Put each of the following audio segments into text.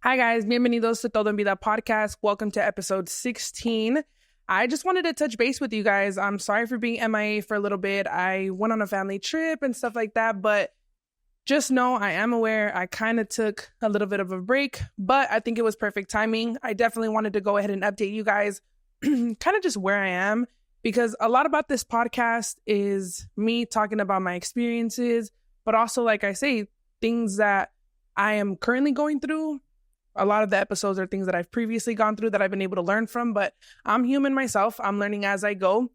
Hi guys, bienvenidos to Todo en Vida podcast. Welcome to episode 16. I just wanted to touch base with you guys. I'm sorry for being MIA for a little bit. I went on a family trip and stuff like that, but just know I am aware I kind of took a little bit of a break, but I think it was perfect timing. I definitely wanted to go ahead and update you guys kind of just where I am, because a lot about this podcast is me talking about my experiences, but also, like I say, things that I am currently going through. A lot of the episodes are things that I've previously gone through that I've been able to learn from, but I'm human myself. I'm learning as I go.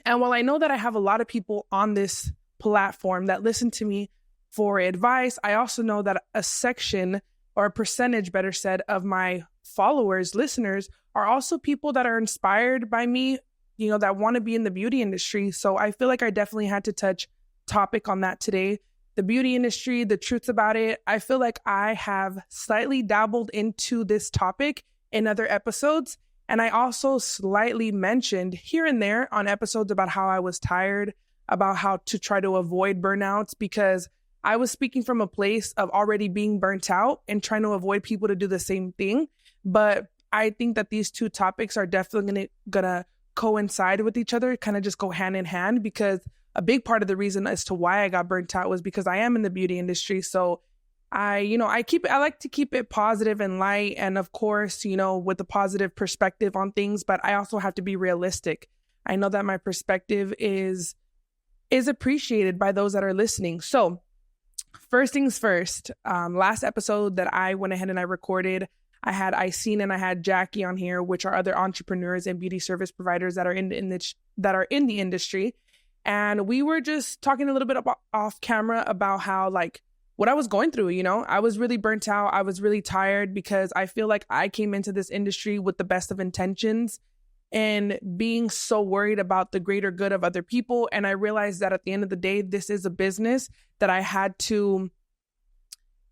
And while I know that I have a lot of people on this platform that listen to me for advice, I also know that a section, or a percentage, better said, of my followers, listeners, are also people that are inspired by me, that want to be in the beauty industry. So I feel like I definitely had to touch topic on that today. The beauty industry, the truths about it. I feel like I have slightly dabbled into this topic in other episodes. And I also slightly mentioned here and there on episodes about how I was tired, about how to try to avoid burnouts, because I was speaking from a place of already being burnt out and trying to avoid people to do the same thing. But I think that these two topics are definitely gonna coincide with each other, kind of just go hand in hand, because a big part of the reason as to why I got burnt out was because I am in the beauty industry. So I like to keep it positive and light. And of course, with a positive perspective on things, but I also have to be realistic. I know that my perspective is appreciated by those that are listening. So first things first, last episode that I went ahead and I recorded, I had Iseen and I had Jackie on here, which are other entrepreneurs and beauty service providers that are in the industry. And we were just talking a little bit about off camera about how, what I was going through. I was really burnt out. I was really tired because I feel like I came into this industry with the best of intentions and being so worried about the greater good of other people. And I realized that at the end of the day, this is a business that I had to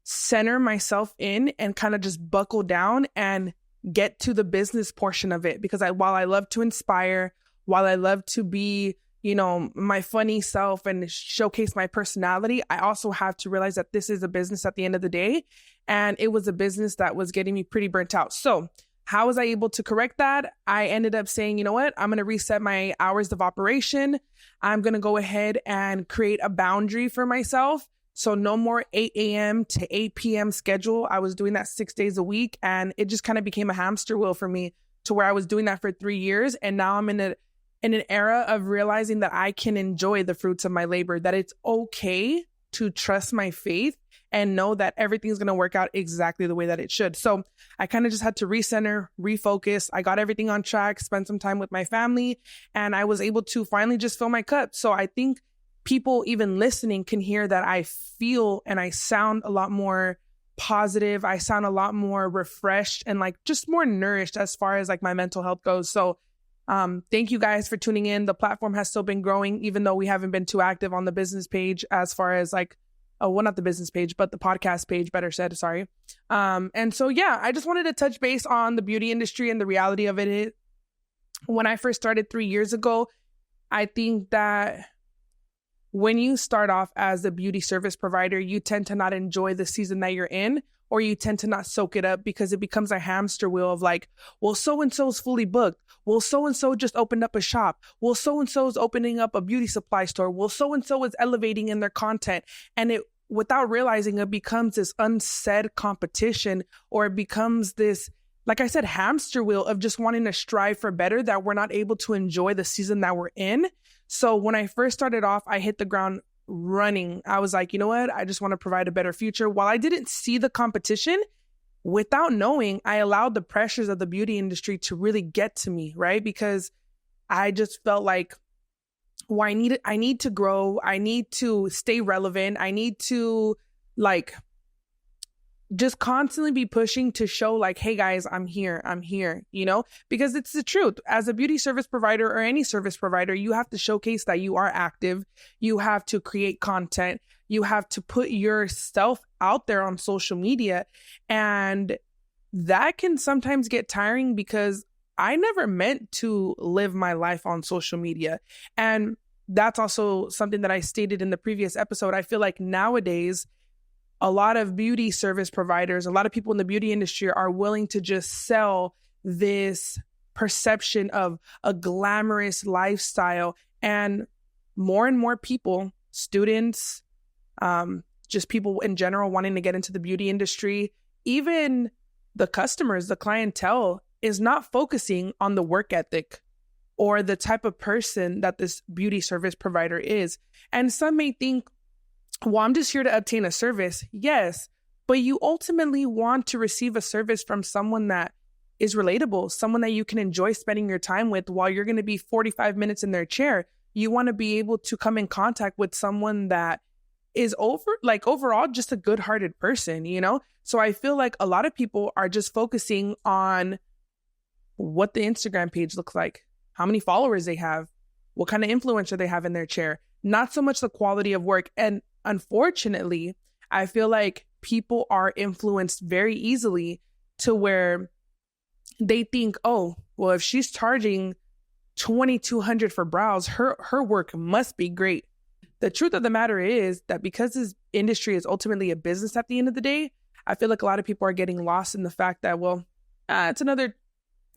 center myself in and kind of just buckle down and get to the business portion of it. Because while I love to inspire, while I love to be my funny self and showcase my personality, I also have to realize that this is a business at the end of the day. And it was a business that was getting me pretty burnt out. So how was I able to correct that? I ended up saying, you know what? I'm going to reset my hours of operation. I'm going to go ahead and create a boundary for myself. So no more 8 a.m. to 8 p.m. schedule. I was doing that 6 days a week. And it just kind of became a hamster wheel for me, to where I was doing that for 3 years. And now I'm in an era of realizing that I can enjoy the fruits of my labor, that it's okay to trust my faith and know that everything's going to work out exactly the way that it should. So I kind of just had to recenter, refocus. I got everything on track, spent some time with my family, and I was able to finally just fill my cup. So I think people even listening can hear that I feel and I sound a lot more positive. I sound a lot more refreshed and just more nourished as far as my mental health goes. So thank you guys for tuning in. The platform has still been growing, even though we haven't been too active on the business page as far as not the business page, but the podcast page, better said, sorry. And so, yeah, I just wanted to touch base on the beauty industry and the reality of it. When I first started 3 years ago, I think that when you start off as a beauty service provider, you tend to not enjoy the season that you're in, or you tend to not soak it up, because it becomes a hamster wheel of well, so-and-so's fully booked. Well, so-and-so just opened up a shop. Well, so-and-so is opening up a beauty supply store. Well, so-and-so is elevating in their content. And it, without realizing, it becomes this unsaid competition, or it becomes this, like I said, hamster wheel of just wanting to strive for better, that we're not able to enjoy the season that we're in. So when I first started off, I hit the ground running. I was like, you know what? I just want to provide a better future. While I didn't see the competition, without knowing, I allowed the pressures of the beauty industry to really get to me, right? Because I just felt like, well, I need to grow. I need to stay relevant. I need to just constantly be pushing to show hey guys, I'm here, because it's the truth. As a beauty service provider or any service provider, you have to showcase that you are active. You have to create content. You have to put yourself out there on social media. And that can sometimes get tiring, because I never meant to live my life on social media. And that's also something that I stated in the previous episode. I feel like nowadays a lot of beauty service providers, a lot of people in the beauty industry are willing to just sell this perception of a glamorous lifestyle. And more people, students, just people in general wanting to get into the beauty industry, even the customers, the clientele is not focusing on the work ethic or the type of person that this beauty service provider is. And some may think, well, I'm just here to obtain a service. Yes, but you ultimately want to receive a service from someone that is relatable, someone that you can enjoy spending your time with while you're going to be 45 minutes in their chair. You want to be able to come in contact with someone that is overall just a good-hearted person, you know? So I feel like a lot of people are just focusing on what the Instagram page looks like, how many followers they have, what kind of influencer they have in their chair, not so much the quality of work. And unfortunately, I feel like people are influenced very easily to where they think, oh, well, if she's charging $2,200 for brows, her work must be great. The truth of the matter is that because this industry is ultimately a business at the end of the day, I feel like a lot of people are getting lost in the fact that, well, it's another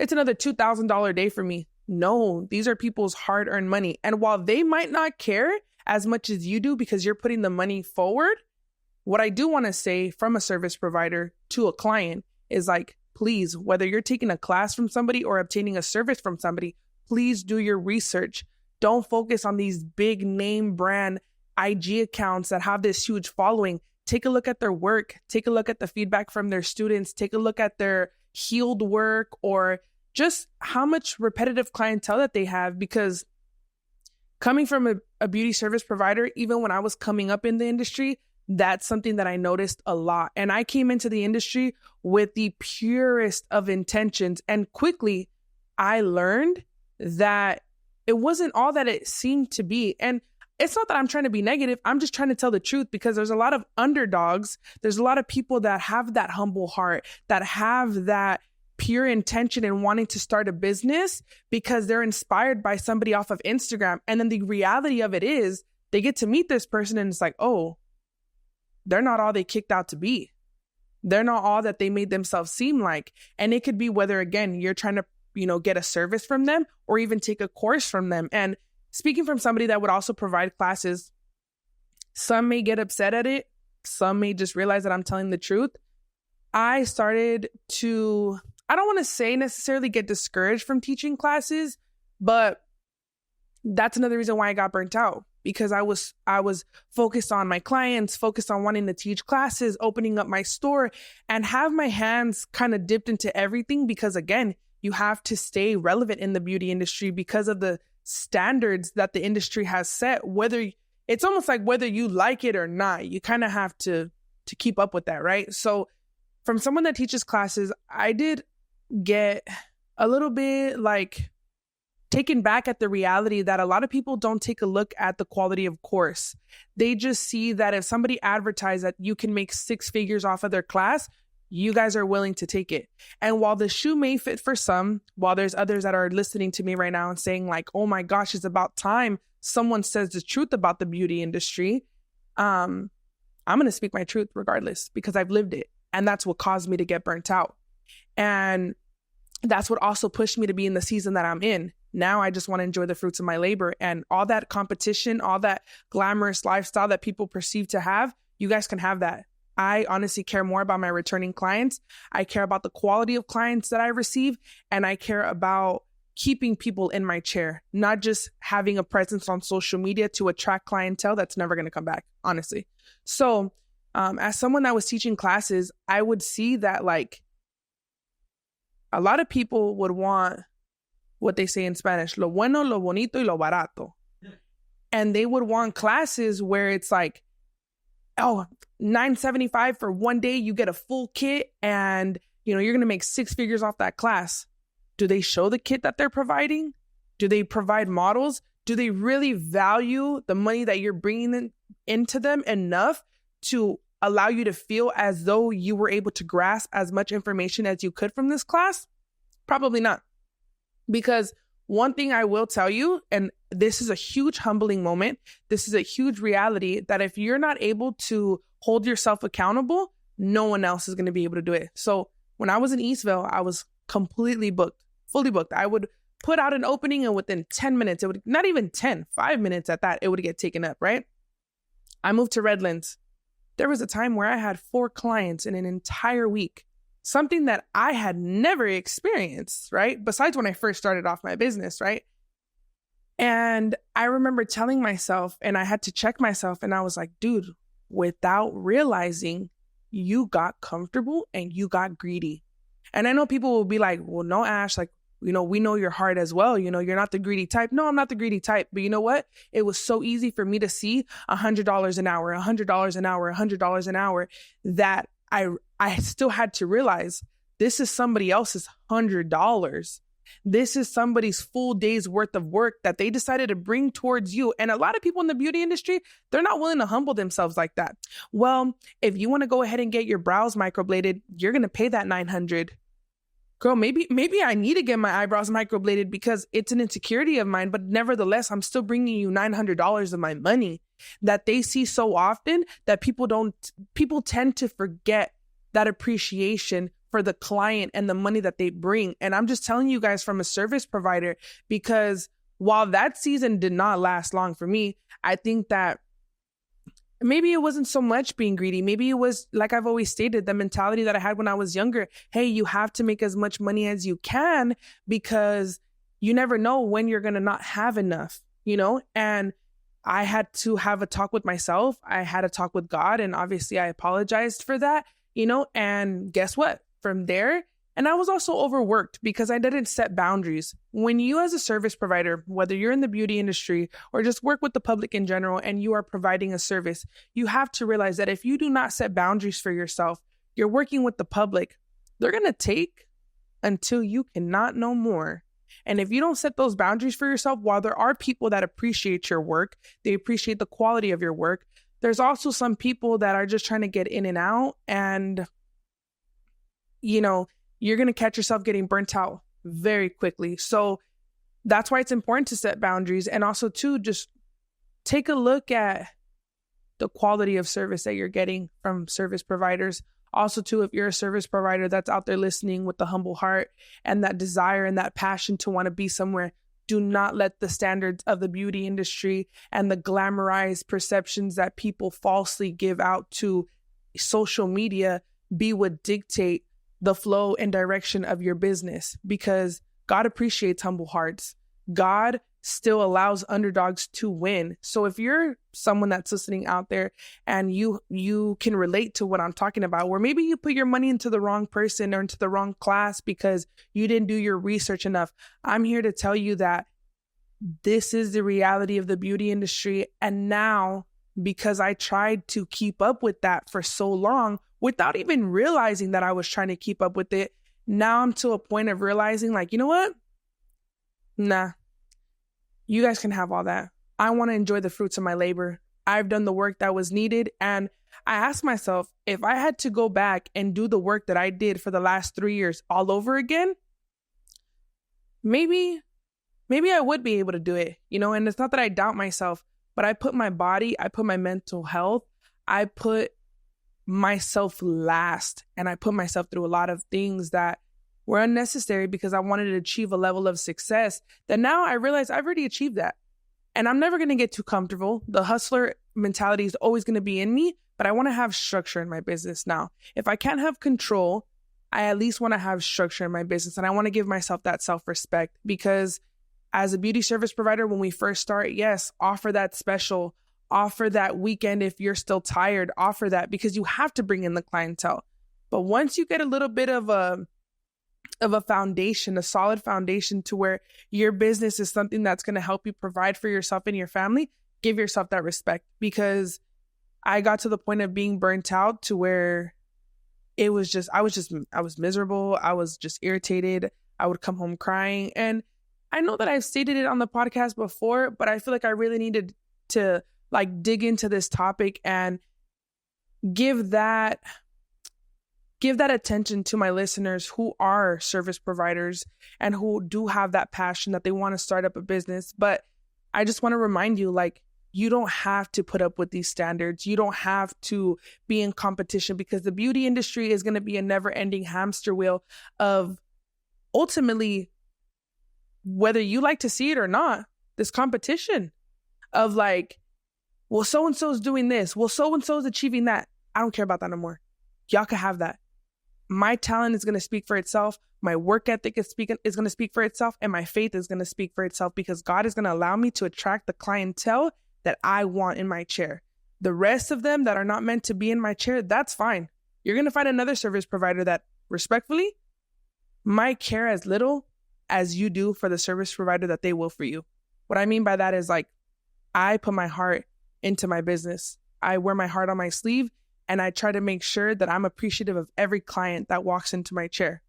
$2,000 day for me. No, these are people's hard-earned money. And while they might not care as much as you do because you're putting the money forward, what I do want to say from a service provider to a client is like, please, whether you're taking a class from somebody or obtaining a service from somebody, please do your research. Don't focus on these big name brand IG accounts that have this huge following. Take a look at their work. Take a look at the feedback from their students. Take a look at their healed work or just how much repetitive clientele that they have. Because coming from a beauty service provider, even when I was coming up in the industry, that's something that I noticed a lot. And I came into the industry with the purest of intentions. And quickly, I learned that it wasn't all that it seemed to be. And it's not that I'm trying to be negative. I'm just trying to tell the truth because there's a lot of underdogs. There's a lot of people that have that humble heart, that have that pure intention in wanting to start a business because they're inspired by somebody off of Instagram. And then the reality of it is they get to meet this person and it's like, oh, they're not all they kicked out to be. They're not all that they made themselves seem like. And it could be whether, again, you're trying to, get a service from them or even take a course from them. And speaking from somebody that would also provide classes, some may get upset at it. Some may just realize that I'm telling the truth. I started to, I don't want to say necessarily get discouraged from teaching classes, but that's another reason why I got burnt out. Because I was focused on my clients, focused on wanting to teach classes, opening up my store, and have my hands kind of dipped into everything. Because again, you have to stay relevant in the beauty industry because of the standards that the industry has set. It's almost like whether you like it or not, you kind of have to keep up with that, right? So from someone that teaches classes, I did get a little bit like taken back at the reality that a lot of people don't take a look at the quality of course. They just see that if somebody advertised that you can make 6 figures off of their class, you guys are willing to take it. And while the shoe may fit for some, while there's others that are listening to me right now and saying like, oh my gosh, it's about time someone says the truth about the beauty industry. I'm going to speak my truth regardless because I've lived it. And that's what caused me to get burnt out. And that's what also pushed me to be in the season that I'm in. Now I just want to enjoy the fruits of my labor, and all that competition, all that glamorous lifestyle that people perceive to have, you guys can have that. I honestly care more about my returning clients. I care about the quality of clients that I receive, and I care about keeping people in my chair, not just having a presence on social media to attract clientele that's never going to come back, honestly. So as someone that was teaching classes, I would see that like a lot of people would want what they say in Spanish, lo bueno, lo bonito, y lo barato. And they would want classes where it's like, oh, $975 for one day, you get a full kit and, you're going to make 6 figures off that class. Do they show the kit that they're providing? Do they provide models? Do they really value the money that you're bringing into them enough to allow you to feel as though you were able to grasp as much information as you could from this class? Probably not. Because one thing I will tell you, and this is a huge humbling moment, this is a huge reality, that if you're not able to hold yourself accountable, no one else is going to be able to do it. So when I was in Eastville, I was completely booked, fully booked. I would put out an opening and within 10 minutes, it would, not even 10, 5 minutes at that, it would get taken up, right? I moved to Redlands. There was a time where I had 4 clients in an entire week, something that I had never experienced, right? Besides when I first started off my business, right? And I remember telling myself, and I had to check myself, and I was like, dude, without realizing, you got comfortable and you got greedy. And I know people will be like, well, no, Ash, like, we know your heart as well. You're not the greedy type. No, I'm not the greedy type. But you know what? It was so easy for me to see $100 an hour, $100 an hour, $100 an hour, that I still had to realize this is somebody else's $100. This is somebody's full day's worth of work that they decided to bring towards you. And a lot of people in the beauty industry, they're not willing to humble themselves like that. Well, if you want to go ahead and get your brows microbladed, you're going to pay that $900. Girl, maybe I need to get my eyebrows microbladed because it's an insecurity of mine, but nevertheless, I'm still bringing you $900 of my money that they see so often that people tend to forget that appreciation for the client and the money that they bring. And I'm just telling you guys from a service provider, because while that season did not last long for me, I think that maybe it wasn't so much being greedy. Maybe it was, like I've always stated, the mentality that I had when I was younger. Hey, you have to make as much money as you can because you never know when you're going to not have enough, And I had to have a talk with myself. I had a talk with God, and obviously I apologized for that, and guess what? From there, and I was also overworked because I didn't set boundaries. When you as a service provider, whether you're in the beauty industry or just work with the public in general, and you are providing a service, you have to realize that if you do not set boundaries for yourself, you're working with the public. They're going to take until you cannot no more. And if you don't set those boundaries for yourself, while there are people that appreciate your work, they appreciate the quality of your work, there's also some people that are just trying to get in and out, and you're going to catch yourself getting burnt out very quickly. So that's why it's important to set boundaries. And also too, just take a look at the quality of service that you're getting from service providers. Also too, if you're a service provider that's out there listening with the humble heart and that desire and that passion to want to be somewhere, do not let the standards of the beauty industry and the glamorized perceptions that people falsely give out to social media be what dictate the flow and direction of your business, because God appreciates humble hearts. God still allows underdogs to win. So if you're someone that's listening out there and you can relate to what I'm talking about, where maybe you put your money into the wrong person or into the wrong class because you didn't do your research enough, I'm here to tell you that this is the reality of the beauty industry. And now, because I tried to keep up with that for so long, without even realizing that I was trying to keep up with it, now I'm to a point of realizing, like, you know what? Nah, you guys can have all that. I want to enjoy the fruits of my labor. I've done the work that was needed. And I asked myself, if I had to go back and do the work that I did for the last 3 years all over again, maybe I would be able to do it, and it's not that I doubt myself, but I put my body, I put my mental health, I put myself last, and I put myself through a lot of things that were unnecessary because I wanted to achieve a level of success that now I realize I've already achieved that. And I'm never going to get too comfortable. The hustler mentality is always going to be in me, but I want to have structure in my business now. If I can't have control, I at least want to have structure in my business, and I want to give myself that self-respect, because as a beauty service provider, when we first start, yes, offer that special, offer that weekend if you're still tired, offer that, because you have to bring in the clientele. But once you get a little bit of a foundation, a solid foundation to where your business is something that's going to help you provide for yourself and your family, give yourself that respect. Because I got to the point of being burnt out to where I was miserable. I was just irritated. I would come home crying. And I know that I've stated it on the podcast before, but I feel like I really needed to dig into this topic and give that give that attention to my listeners who are service providers and who do have that passion that they want to start up a business. But I just want to remind you, like, you don't have to put up with these standards. You don't have to be in competition, because the beauty industry is going to be a never-ending hamster wheel of, ultimately, whether you like to see it or not, this competition of like, well, so-and-so is doing this. Well, so-and-so is achieving that. I don't care about that no more. Y'all can have that. My talent is going to speak for itself. My work ethic is going to speak for itself. And my faith is going to speak for itself, because God is going to allow me to attract the clientele that I want in my chair. The rest of them that are not meant to be in my chair, that's fine. You're going to find another service provider that respectfully might care as little as you do for the service provider that they will for you. What I mean by that is, like, I put my heart into my business. I wear my heart on my sleeve, and I try to make sure that I'm appreciative of every client that walks into my chair.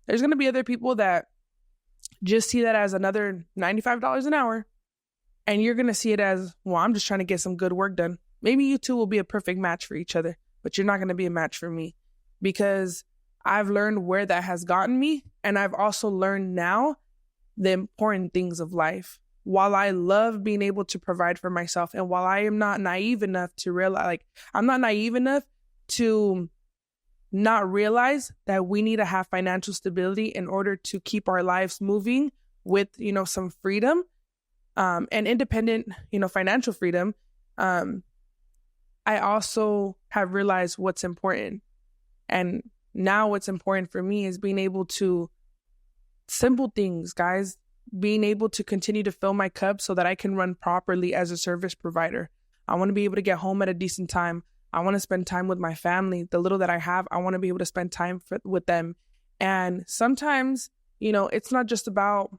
There's going to be other people that just see that as another $95 an hour. And you're going to see it as, well, I'm just trying to get some good work done. Maybe you two will be a perfect match for each other, but you're not going to be a match for me, because I've learned where that has gotten me. And I've also learned now the important things of life. While I love being able to provide for myself, and while I am not naive enough to realize, like, I'm not naive enough to not realize that we need to have financial stability in order to keep our lives moving with, some freedom, and independent, financial freedom. I also have realized what's important. And now what's important for me is being able to, simple things, guys, being able to continue to fill my cup so that I can run properly as a service provider. I want to be able to get home at a decent time. I want to spend time with my family. The little that I have, I want to be able to spend time with them. And sometimes, it's not just about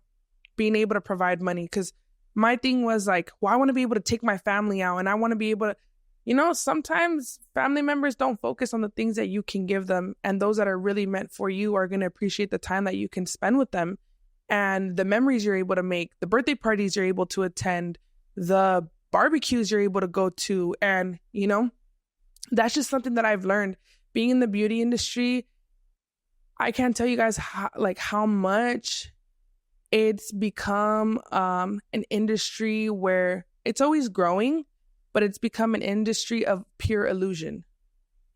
being able to provide money, because my thing was like, well, I want to be able to take my family out, and I want to be able to, sometimes family members don't focus on the things that you can give them. And those that are really meant for you are going to appreciate the time that you can spend with them, and the memories you're able to make, the birthday parties you're able to attend, the barbecues you're able to go to. And, that's just something that I've learned being in the beauty industry. I can't tell you guys how much it's become an industry where it's always growing, but it's become an industry of pure illusion.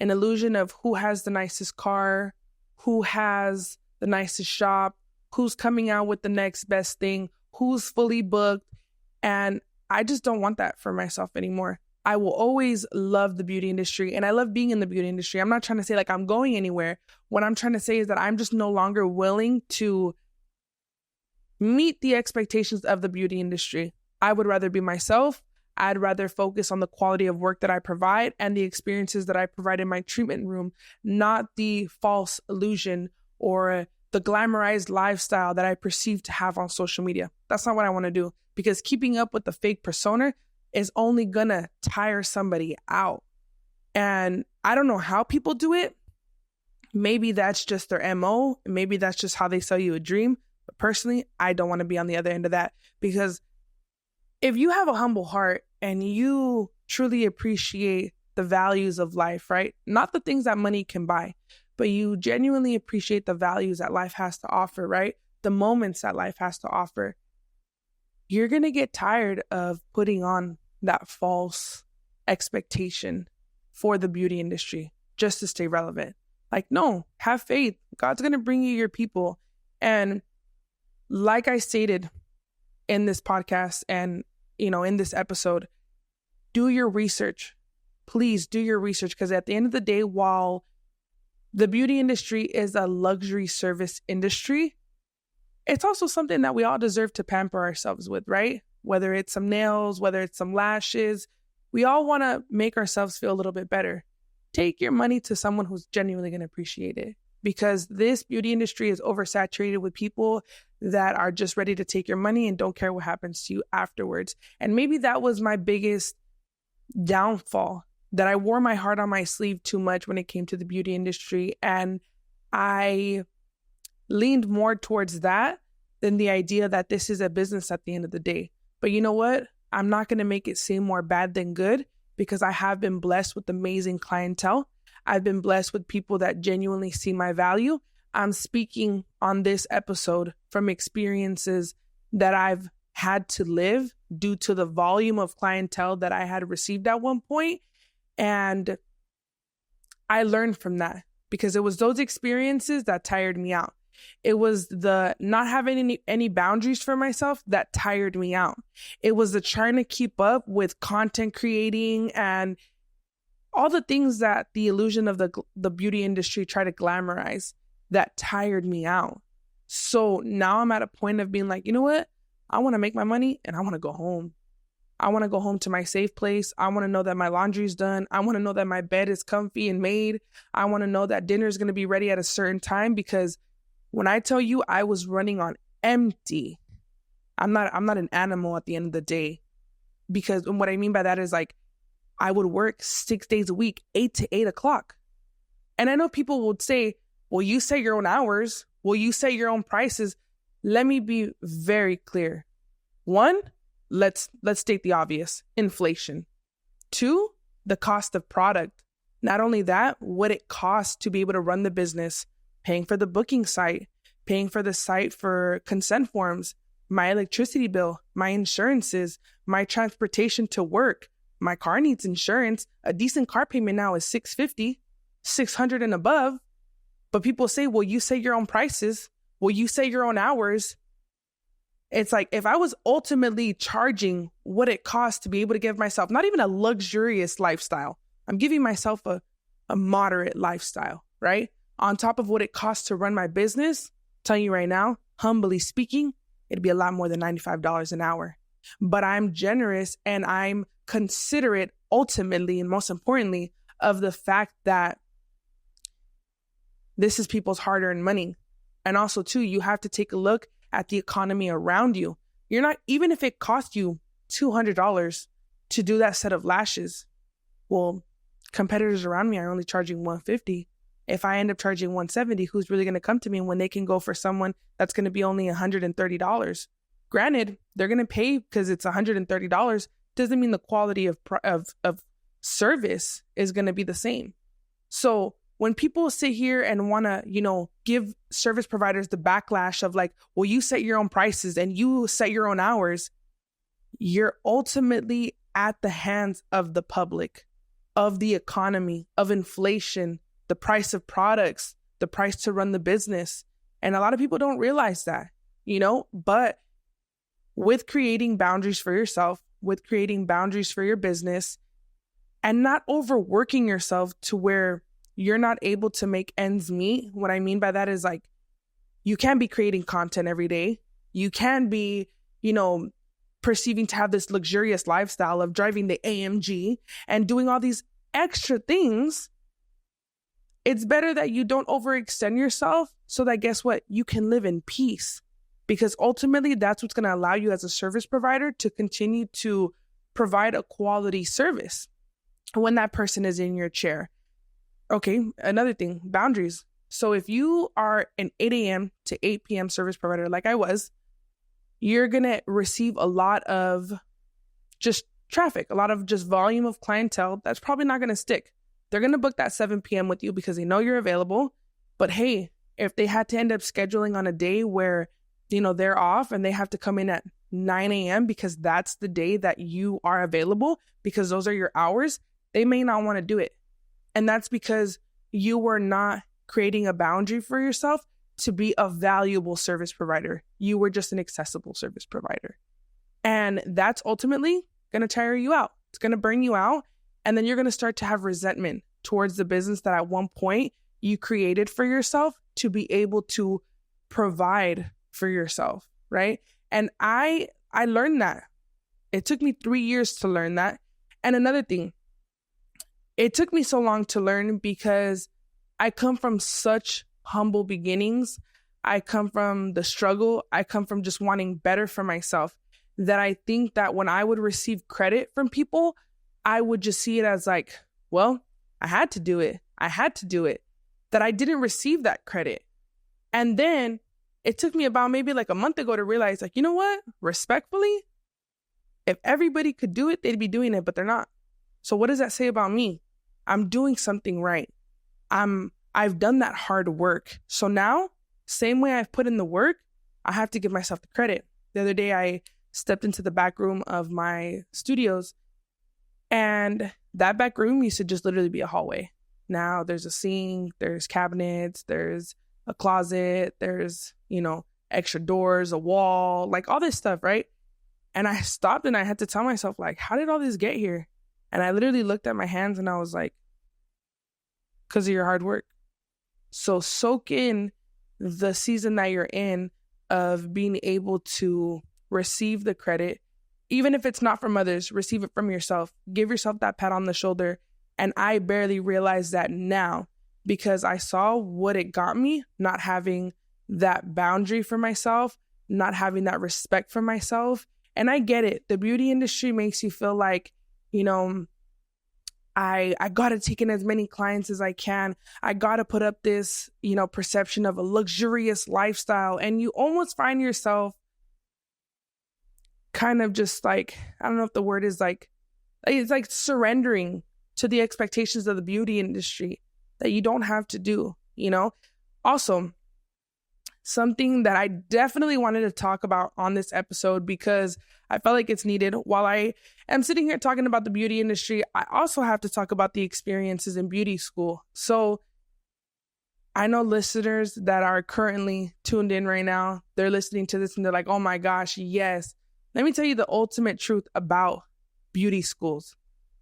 An illusion of who has the nicest car, who has the nicest shop, who's coming out with the next best thing, who's fully booked. And I just don't want that for myself anymore. I will always love the beauty industry, and I love being in the beauty industry. I'm not trying to say like I'm going anywhere. What I'm trying to say is that I'm just no longer willing to meet the expectations of the beauty industry. I would rather be myself. I'd rather focus on the quality of work that I provide and the experiences that I provide in my treatment room, not the false illusion or the glamorized lifestyle that I perceive to have on social media. That's not what I want to do, because keeping up with the fake persona is only gonna tire somebody out. And I don't know how people do it. Maybe that's just their MO. Maybe that's just how they sell you a dream. But personally, I don't want to be on the other end of that, because if you have a humble heart and you truly appreciate the values of life, right? Not the things that money can buy, but you genuinely appreciate the values that life has to offer, right? The moments that life has to offer. You're going to get tired of putting on that false expectation for the beauty industry just to stay relevant. Like, no, have faith. God's going to bring you your people. And like I stated in this podcast and, in this episode, do your research. Please do your research, because at the end of the day, while the beauty industry is a luxury service industry, it's also something that we all deserve to pamper ourselves with, right? Whether it's some nails, whether it's some lashes, we all want to make ourselves feel a little bit better. Take your money to someone who's genuinely going to appreciate it, because this beauty industry is oversaturated with people that are just ready to take your money and don't care what happens to you afterwards. And maybe that was my biggest downfall, that I wore my heart on my sleeve too much when it came to the beauty industry. And I leaned more towards that than the idea that this is a business at the end of the day. But you know what? I'm not going to make it seem more bad than good, because I have been blessed with amazing clientele. I've been blessed with people that genuinely see my value. I'm speaking on this episode from experiences that I've had to live due to the volume of clientele that I had received at one point. And I learned from that because it was those experiences that tired me out. It was the not having any boundaries for myself that tired me out. It was the trying to keep up with content creating and all the things that the illusion of the beauty industry try to glamorize that tired me out. So now I'm at a point of being like, you know what? I want to make my money and I want to go home. I want to go home to my safe place. I want to know that my laundry's done. I want to know that my bed is comfy and made. I want to know that dinner is going to be ready at a certain time, because when I tell you I was running on empty, I'm not an animal at the end of the day. Because what I mean by that is like, I would work 6 days a week, 8 to 8 o'clock. And I know people would say, well, you set your own hours. Well, you set your own prices. Let me be very clear. One, let's state the obvious, inflation. Two, the cost of product. Not only that, what it costs to be able to run the business, paying for the booking site, paying for the site for consent forms, my electricity bill, my insurances, my transportation to work. My car needs insurance. A decent car payment now is $650, $600 and above. But people say, well, you set your own prices. Well, you set your own hours. It's like, if I was ultimately charging what it costs to be able to give myself, not even a luxurious lifestyle, I'm giving myself a moderate lifestyle, right? On top of what it costs to run my business, I'm telling you right now, humbly speaking, it'd be a lot more than $95 an hour. But I'm generous and I'm considerate ultimately, and most importantly, of the fact that this is people's hard-earned money. And also too, you have to take a look at the economy around you. You're not, even if it cost you $200 to do that set of lashes, well, competitors around me are only charging $150. If I end up charging $170, who's really going to come to me when they can go for someone that's going to be only $130? Granted, they're going to pay because it's $130. Doesn't mean the quality of service is going to be the same. So when people sit here and want to, give service providers the backlash of like, well, you set your own prices and you set your own hours, you're ultimately at the hands of the public, of the economy, of inflation, the price of products, the price to run the business. And a lot of people don't realize that, but with creating boundaries for yourself, with creating boundaries for your business, and not overworking yourself to where you're not able to make ends meet. What I mean by that is like, you can't be creating content every day. You can be, perceiving to have this luxurious lifestyle of driving the AMG and doing all these extra things. It's better that you don't overextend yourself so that, guess what, you can live in peace. Because ultimately, that's what's going to allow you as a service provider to continue to provide a quality service when that person is in your chair. Okay, another thing, boundaries. So if you are an 8 a.m. to 8 p.m. service provider like I was, you're going to receive a lot of just traffic, a lot of just volume of clientele that's probably not going to stick. They're going to book that 7 p.m. with you because they know you're available. But hey, if they had to end up scheduling on a day where, they're off and they have to come in at 9 a.m. because that's the day that you are available, because those are your hours, they may not want to do it. And that's because you were not creating a boundary for yourself to be a valuable service provider. You were just an accessible service provider. And that's ultimately going to tire you out. It's going to burn you out. And then you're going to start to have resentment towards the business that at one point you created for yourself to be able to provide for yourself, right? And I learned that. It took me 3 years to learn that. And another thing, it took me so long to learn because I come from such humble beginnings. I come from the struggle. I come from just wanting better for myself, that I think that when I would receive credit from people, I would just see it as like, well, I had to do it. That I didn't receive that credit. And then it took me about maybe like a month ago to realize, like, you know what? Respectfully, if everybody could do it, they'd be doing it, but they're not. So what does that say about me? I'm doing something right. I've done that hard work. So now, same way I've put in the work, I have to give myself the credit. The other day, I stepped into the back room of my studios, and that back room used to just literally be a hallway. Now there's a sink, there's cabinets, there's a closet, there's, extra doors, a wall, like all this stuff, right? And I stopped and I had to tell myself, like, how did all this get here? And I literally looked at my hands and I was like, because of your hard work. So soak in the season that you're in of being able to receive the credit, even if it's not from others, receive it from yourself. Give yourself that pat on the shoulder. And I barely realized that now because I saw what it got me, not having that boundary for myself, not having that respect for myself. And I get it. The beauty industry makes you feel like, I got to take in as many clients as I can. I got to put up this, perception of a luxurious lifestyle. And you almost find yourself kind of just like, I don't know if the word is like, it's like surrendering to the expectations of the beauty industry that you don't have to do, Also, something that I definitely wanted to talk about on this episode because I felt like it's needed. While I am sitting here talking about the beauty industry, I also have to talk about the experiences in beauty school. So I know listeners that are currently tuned in right now, they're listening to this and they're like, oh my gosh, yes. Let me tell you the ultimate truth about beauty schools.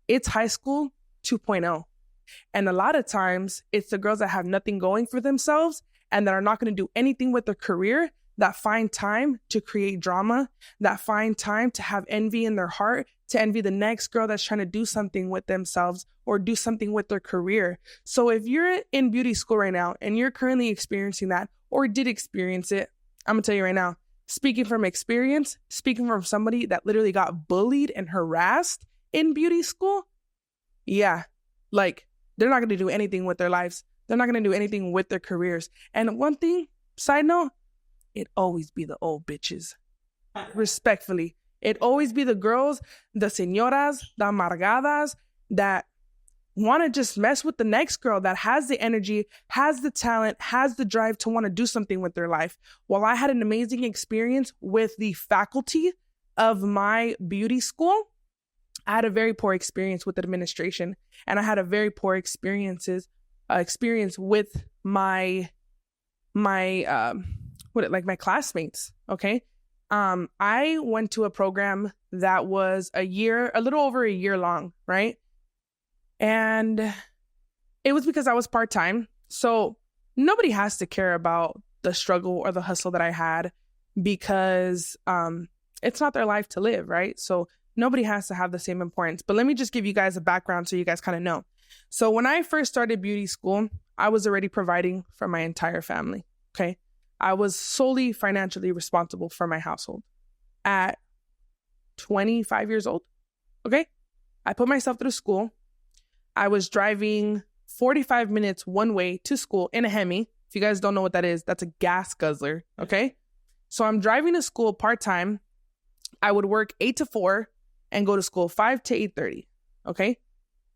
It's high school 2.0. And a lot of times it's the girls that have nothing going for themselves and that are not going to do anything with their career, that find time to create drama, that find time to have envy in their heart, to envy the next girl that's trying to do something with themselves or do something with their career. So if you're in beauty school right now and you're currently experiencing that or did experience it, I'm going to tell you right now, speaking from experience, speaking from somebody that literally got bullied and harassed in beauty school, yeah, like they're not going to do anything with their lives. They're not going to do anything with their careers. And one thing, side note, it always be the old bitches. Respectfully. It always be the girls, the señoras, the amargadas that want to just mess with the next girl that has the energy, has the talent, has the drive to want to do something with their life. While I had an amazing experience with the faculty of my beauty school, I had a very poor experience with administration, and I had a very poor experience with my classmates. Okay. I went to a program that was a little over a year long, right? And it was because I was part-time. So nobody has to care about the struggle or the hustle that I had because it's not their life to live, right? So nobody has to have the same importance. But let me just give you guys a background so you guys kind of know. So when I first started beauty school, I was already providing for my entire family, okay? I was solely financially responsible for my household at 25 years old, okay? I put myself through school. I was driving 45 minutes one way to school in a Hemi. If you guys don't know what that is, that's a gas guzzler, okay? So I'm driving to school part-time. I would work 8 to 4 and go to school 5 to 8:30, okay?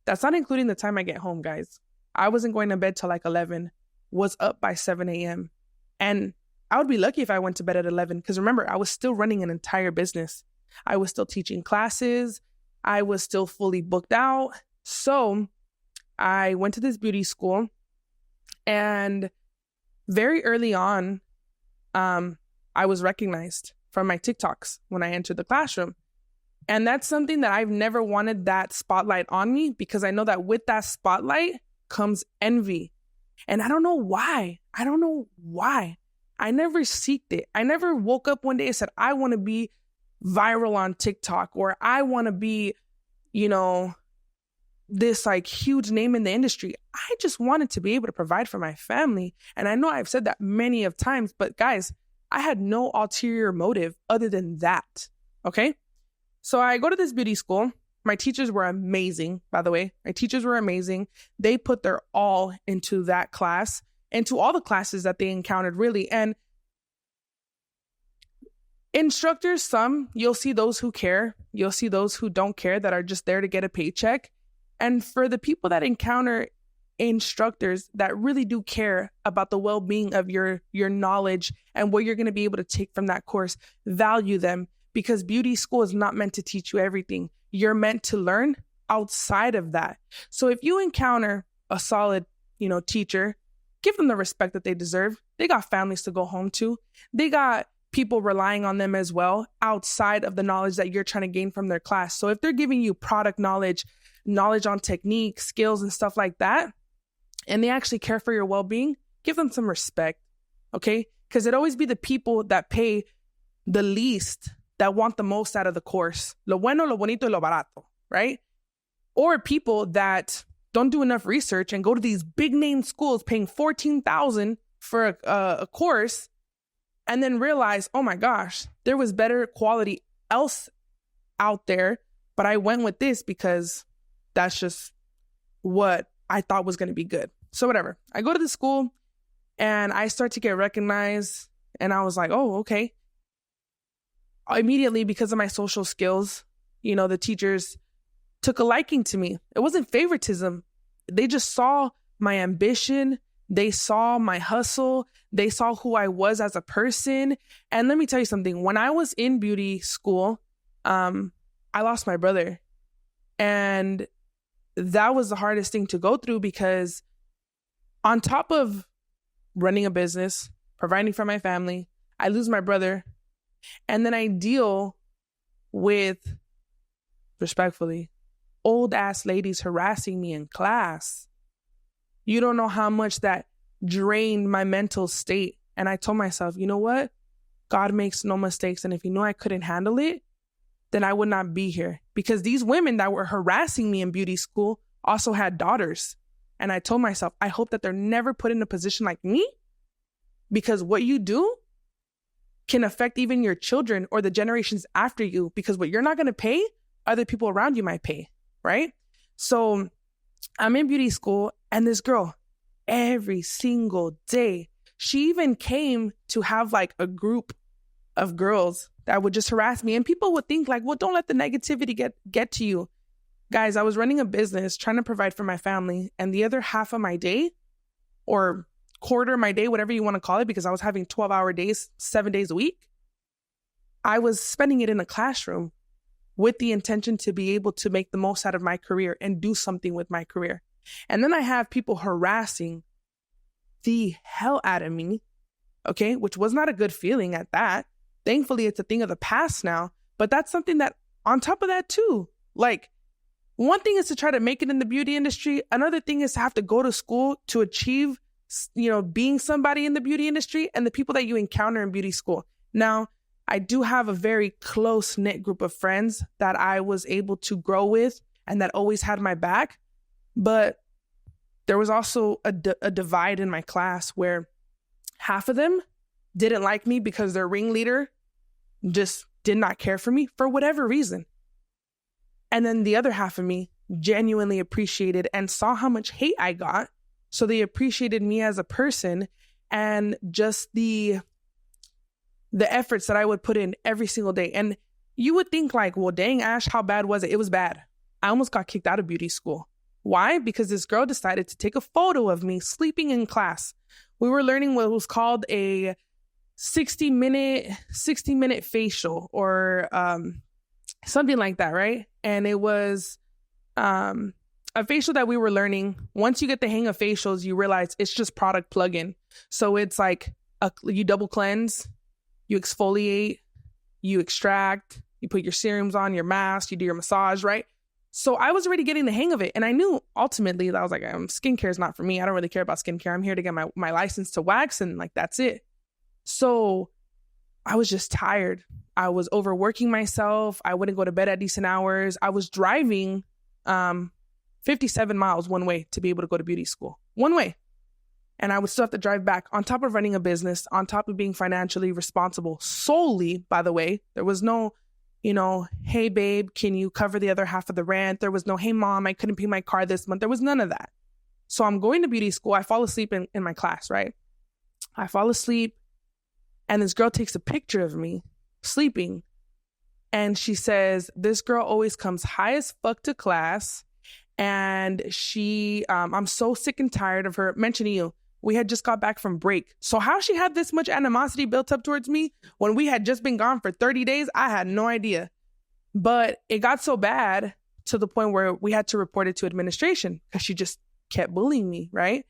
That's not including the time I get home, guys. I wasn't going to bed till like 11, was up by 7 a.m. And I would be lucky if I went to bed at 11 because remember, I was still running an entire business. I was still teaching classes. I was still fully booked out. So I went to this beauty school and very early on, I was recognized from my TikToks when I entered the classroom. And that's something that I've never wanted that spotlight on me because I know that with that spotlight comes envy. And I don't know why. I never seeked it. I never woke up one day and said, I want to be viral on TikTok or I want to be, this like huge name in the industry. I just wanted to be able to provide for my family. And I know I've said that many of times, but guys, I had no ulterior motive other than that. Okay. So I go to this beauty school. My teachers were amazing, by the way. My teachers were amazing. They put their all into that class, into all the classes that they encountered, really. And instructors, you'll see those who care. You'll see those who don't care, that are just there to get a paycheck. And for the people that encounter instructors that really do care about the well-being of your knowledge and what you're going to be able to take from that course. Value them, because beauty school is not meant to teach you everything. You're meant to learn outside of that. So if you encounter a solid, teacher, give them the respect that they deserve. They got families to go home to. They got people relying on them as well outside of the knowledge that you're trying to gain from their class. So if they're giving you product knowledge on technique, skills, and stuff like that, and they actually care for your well-being, give them some respect, okay? Because it'd always be the people that pay the least that want the most out of the course. Lo bueno, lo bonito, y lo barato, right? Or people that don't do enough research and go to these big name schools paying $14,000 for a course, and then realize, oh my gosh, there was better quality else out there, but I went with this because that's just what I thought was going to be good. So whatever. I go to the school and I start to get recognized, and I was like, oh, okay. Immediately, because of my social skills, the teachers took a liking to me. It wasn't favoritism. They just saw my ambition. They saw my hustle. They saw who I was as a person. And let me tell you something. When I was in beauty school, I lost my brother. And that was the hardest thing to go through, because on top of running a business, providing for my family, I lose my brother. And then I deal with, respectfully, old ass ladies harassing me in class. You don't know how much that drained my mental state. And I told myself, you know what? God makes no mistakes. And if He knew I couldn't handle it, then I would not be here. Because these women that were harassing me in beauty school also had daughters. And I told myself, I hope that they're never put in a position like me, because what you do can affect even your children or the generations after you, because what you're not going to pay, other people around you might pay, right? So I'm in beauty school, and this girl, every single day, she even came to have like a group of girls that would just harass me. And people would think like, well, don't let the negativity get to you. Guys, I was running a business, trying to provide for my family, and the other half of my day, or quarter of my day, whatever you want to call it, because I was having 12-hour days, 7 days a week, I was spending it in a classroom with the intention to be able to make the most out of my career and do something with my career. And then I have people harassing the hell out of me, okay, which was not a good feeling at that. Thankfully, it's a thing of the past now, but that's something that, on top of that too, like, one thing is to try to make it in the beauty industry. Another thing is to have to go to school to achieve, being somebody in the beauty industry, and the people that you encounter in beauty school. Now, I do have a very close-knit group of friends that I was able to grow with and that always had my back. But there was also a divide in my class where half of them didn't like me because their ringleader just did not care for me for whatever reason. And then the other half of me genuinely appreciated and saw how much hate I got. So they appreciated me as a person and just the efforts that I would put in every single day. And you would think like, well, dang, Ash, how bad was it? It was bad. I almost got kicked out of beauty school. Why? Because this girl decided to take a photo of me sleeping in class. We were learning what was called a 60-minute facial, or something like that, right? And it was a facial that we were learning. Once you get the hang of facials, you realize it's just product plug-in. So it's like you double cleanse, you exfoliate, you extract, you put your serums on, your mask, you do your massage, right? So I was already getting the hang of it. And I knew ultimately that I was like, skincare is not for me. I don't really care about skincare. I'm here to get my license to wax, and like, that's it. So I was just tired. I was overworking myself. I wouldn't go to bed at decent hours. I was driving 57 miles one way to be able to go to beauty school. One way. And I would still have to drive back, on top of running a business, on top of being financially responsible solely, by the way. There was no, hey, babe, can you cover the other half of the rent? There was no, hey, mom, I couldn't pay my car this month. There was none of that. So I'm going to beauty school. I fall asleep in my class, right? I fall asleep, and this girl takes a picture of me sleeping. And she says, this girl always comes high as fuck to class, And she, I'm so sick and tired of her mentioning you. We had just got back from break. So how she had this much animosity built up towards me when we had just been gone for 30 days, I had no idea. But it got so bad to the point where we had to report it to administration because she just kept bullying me, right?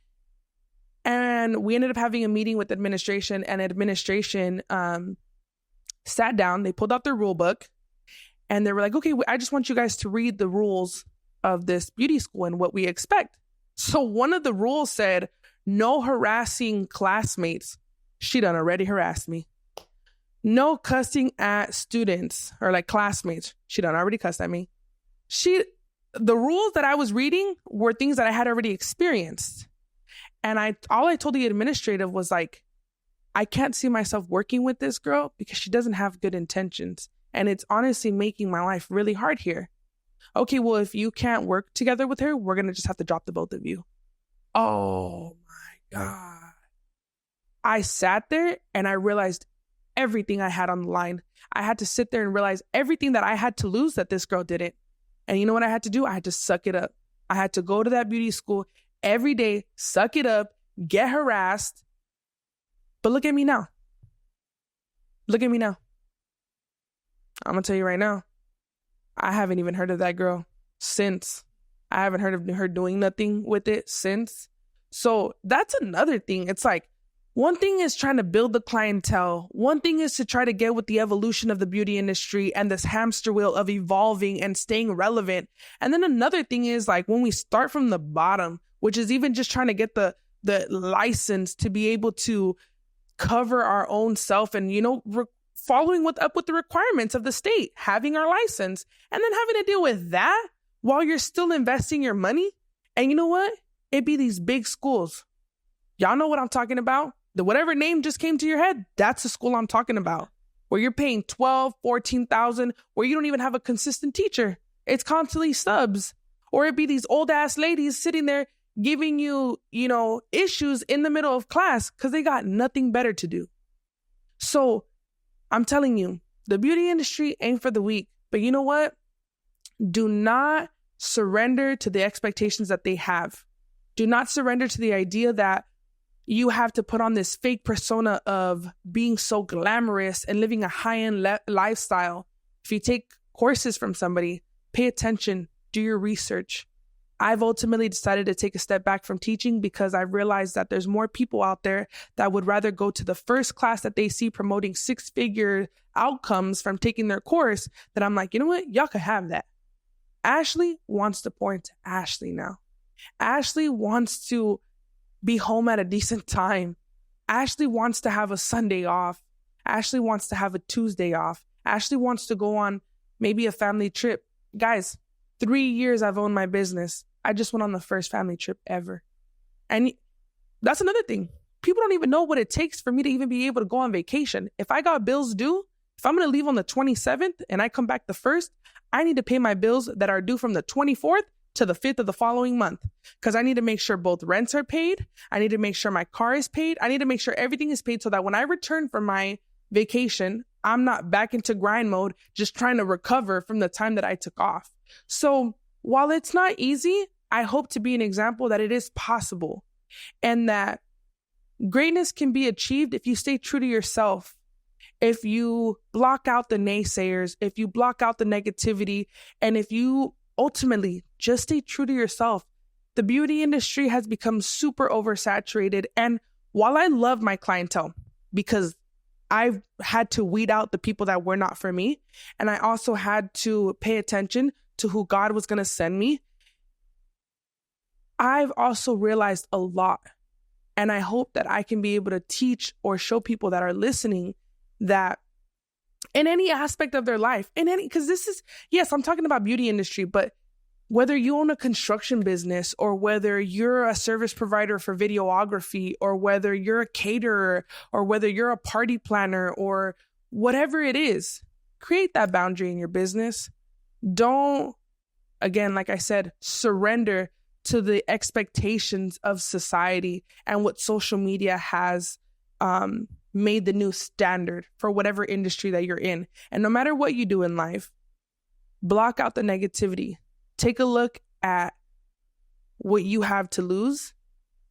And we ended up having a meeting with administration, and administration sat down. They pulled out their rule book, and they were like, okay, I just want you guys to read the rules of this beauty school and what we expect. So one of the rules said, no harassing classmates. She done already harassed me. No cussing at students or like classmates. She done already cussed at me. The rules that I was reading were things that I had already experienced. And all I told the administrative was like, I can't see myself working with this girl because she doesn't have good intentions. And it's honestly making my life really hard here. Okay, well, if you can't work together with her, we're going to just have to drop the both of you. Oh my God. I sat there and I realized everything I had on the line. I had to sit there and realize everything that I had to lose that this girl didn't. And you know what I had to do? I had to suck it up. I had to go to that beauty school every day, suck it up, get harassed. But look at me now. Look at me now. I'm going to tell you right now, I haven't even heard of that girl since. I haven't heard of her doing nothing with it since. So that's another thing. It's like, one thing is trying to build the clientele. One thing is to try to get with the evolution of the beauty industry and this hamster wheel of evolving and staying relevant. And then another thing is like when we start from the bottom, which is even just trying to get the license to be able to cover our own self and, following up with the requirements of the state, having our license, and then having to deal with that while you're still investing your money. And you know what? It'd be these big schools. Y'all know what I'm talking about. Whatever name just came to your head, that's the school I'm talking about, where you're paying $12,000, $14,000, where you don't even have a consistent teacher. It's constantly subs. Or it'd be these old ass ladies sitting there giving you, issues in the middle of class because they got nothing better to do. So I'm telling you, the beauty industry ain't for the weak. But you know what? Do not surrender to the expectations that they have. Do not surrender to the idea that you have to put on this fake persona of being so glamorous and living a high-end lifestyle. If you take courses from somebody, pay attention, do your research. I've ultimately decided to take a step back from teaching because I realized that there's more people out there that would rather go to the first class that they see promoting 6-figure outcomes from taking their course, that I'm like, you know what? Y'all could have that. Ashley wants to pour into Ashley now. Ashley wants to be home at a decent time. Ashley wants to have a Sunday off. Ashley wants to have a Tuesday off. Ashley wants to go on maybe a family trip. Guys, 3 years I've owned my business. I just went on the first family trip ever. And that's another thing. People don't even know what it takes for me to even be able to go on vacation. If I got bills due, if I'm going to leave on the 27th and I come back the 1st, I need to pay my bills that are due from the 24th to the 5th of the following month, because I need to make sure both rents are paid. I need to make sure my car is paid. I need to make sure everything is paid so that when I return from my vacation, I'm not back into grind mode, just trying to recover from the time that I took off. So while it's not easy, I hope to be an example that it is possible and that greatness can be achieved if you stay true to yourself. If you block out the naysayers, if you block out the negativity, and if you ultimately just stay true to yourself. The beauty industry has become super oversaturated. And while I love my clientele because I've had to weed out the people that were not for me, and I also had to pay attention to who God was going to send me, I've also realized a lot. And I hope that I can be able to teach or show people that are listening that in any aspect of their life, because this is, yes, I'm talking about beauty industry, but whether you own a construction business or whether you're a service provider for videography or whether you're a caterer or whether you're a party planner or whatever it is, create that boundary in your business. Don't, again, like I said, surrender to the expectations of society and what social media has made the new standard for whatever industry that you're in. And no matter what you do in life, block out the negativity. Take a look at what you have to lose,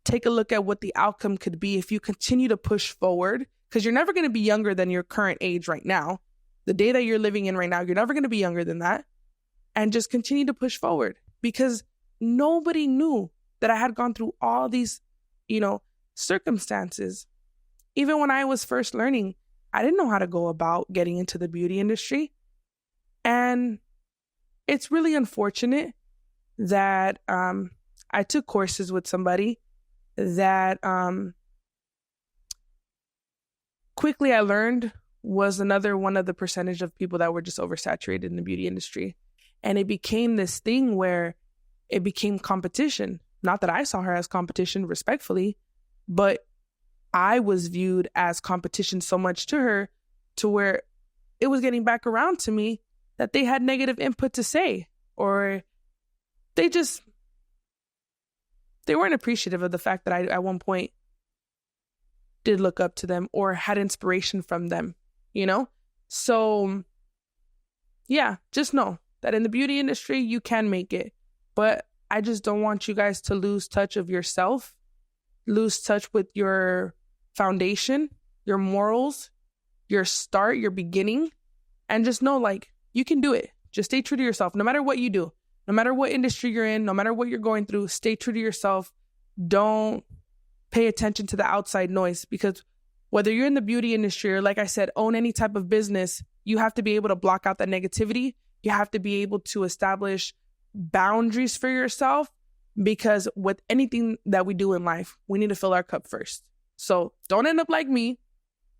take a look at what the outcome could be if you continue to push forward, because you're never going to be younger than your current age right now. The day that you're living in right now, you're never going to be younger than that. And just continue to push forward, because nobody knew that I had gone through all these, circumstances. Even when I was first learning, I didn't know how to go about getting into the beauty industry. And it's really unfortunate that I took courses with somebody that quickly I learned was another one of the percentage of people that were just oversaturated in the beauty industry. And it became this thing where it became competition. Not that I saw her as competition, respectfully, but I was viewed as competition so much to her, to where it was getting back around to me that they had negative input to say, or they weren't appreciative of the fact that I at one point did look up to them or had inspiration from them, So yeah, just know that in the beauty industry, you can make it. But I just don't want you guys to lose touch of yourself, lose touch with your foundation, your morals, your start, your beginning, and just know, you can do it. Just stay true to yourself. No matter what you do, no matter what industry you're in, no matter what you're going through, stay true to yourself. Don't pay attention to the outside noise, because whether you're in the beauty industry or, like I said, own any type of business, you have to be able to block out that negativity. You have to be able to establish boundaries for yourself, because with anything that we do in life, we need to fill our cup first. So don't end up like me,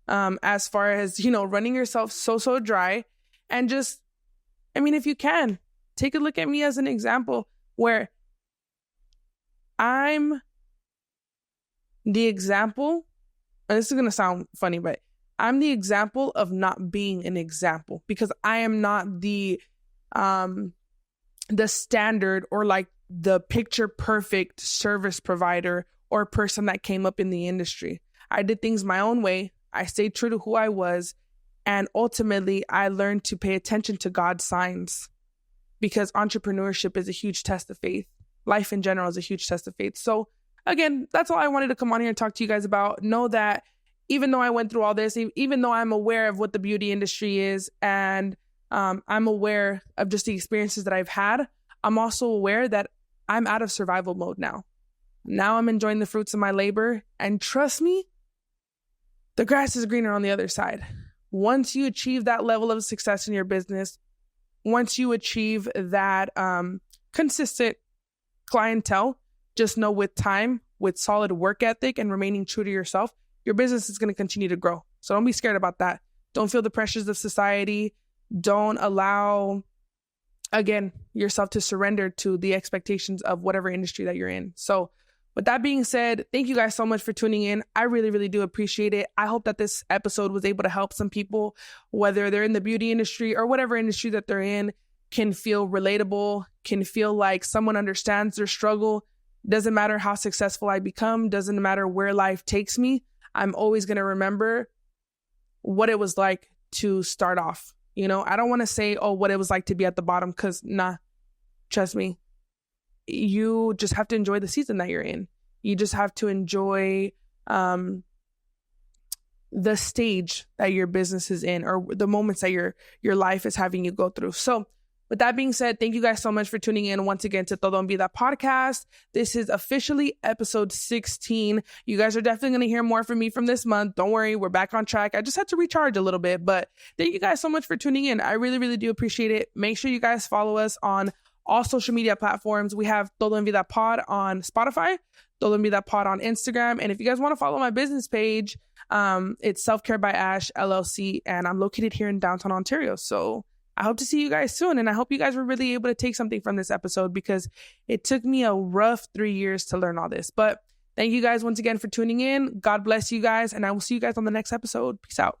as far as, running yourself so dry. And just, if you can, take a look at me as an example where I'm the example, and this is going to sound funny, but I'm the example of not being an example, because I am not the standard or the picture perfect service provider or person that came up in the industry. I did things my own way. I stayed true to who I was. And ultimately, I learned to pay attention to God's signs, because entrepreneurship is a huge test of faith. Life in general is a huge test of faith. So again, that's all I wanted to come on here and talk to you guys about. Know that even though I went through all this, even though I'm aware of what the beauty industry is, and I'm aware of just the experiences that I've had, I'm also aware that I'm out of survival mode now. Now I'm enjoying the fruits of my labor. And trust me, the grass is greener on the other side. Once you achieve that level of success in your business, once you achieve that consistent clientele, just know with time, with solid work ethic and remaining true to yourself, your business is going to continue to grow. So don't be scared about that. Don't feel the pressures of society. Don't allow, again, yourself to surrender to the expectations of whatever industry that you're in. So with that being said, thank you guys so much for tuning in. I really, really do appreciate it. I hope that this episode was able to help some people, whether they're in the beauty industry or whatever industry that they're in, can feel relatable, can feel like someone understands their struggle. Doesn't matter how successful I become, doesn't matter where life takes me. I'm always going to remember what it was like to start off. I don't want to say, what it was like to be at the bottom, because trust me, you just have to enjoy the season that you're in. You just have to enjoy the stage that your business is in, or the moments that your life is having you go through. So with that being said, thank you guys so much for tuning in once again to Todo en Vida podcast. This is officially episode 16. You guys are definitely going to hear more from me from this month. Don't worry, we're back on track. I just had to recharge a little bit, but thank you guys so much for tuning in. I really, really do appreciate it. Make sure you guys follow us on all social media platforms. We have Todo en Vida Pod on Spotify, Todo en Vida Pod on Instagram. And if you guys want to follow my business page, it's Self-Care by Ash LLC, and I'm located here in downtown Ontario. So I hope to see you guys soon. And I hope you guys were really able to take something from this episode, because it took me a rough 3 years to learn all this. But thank you guys once again for tuning in. God bless you guys. And I will see you guys on the next episode. Peace out.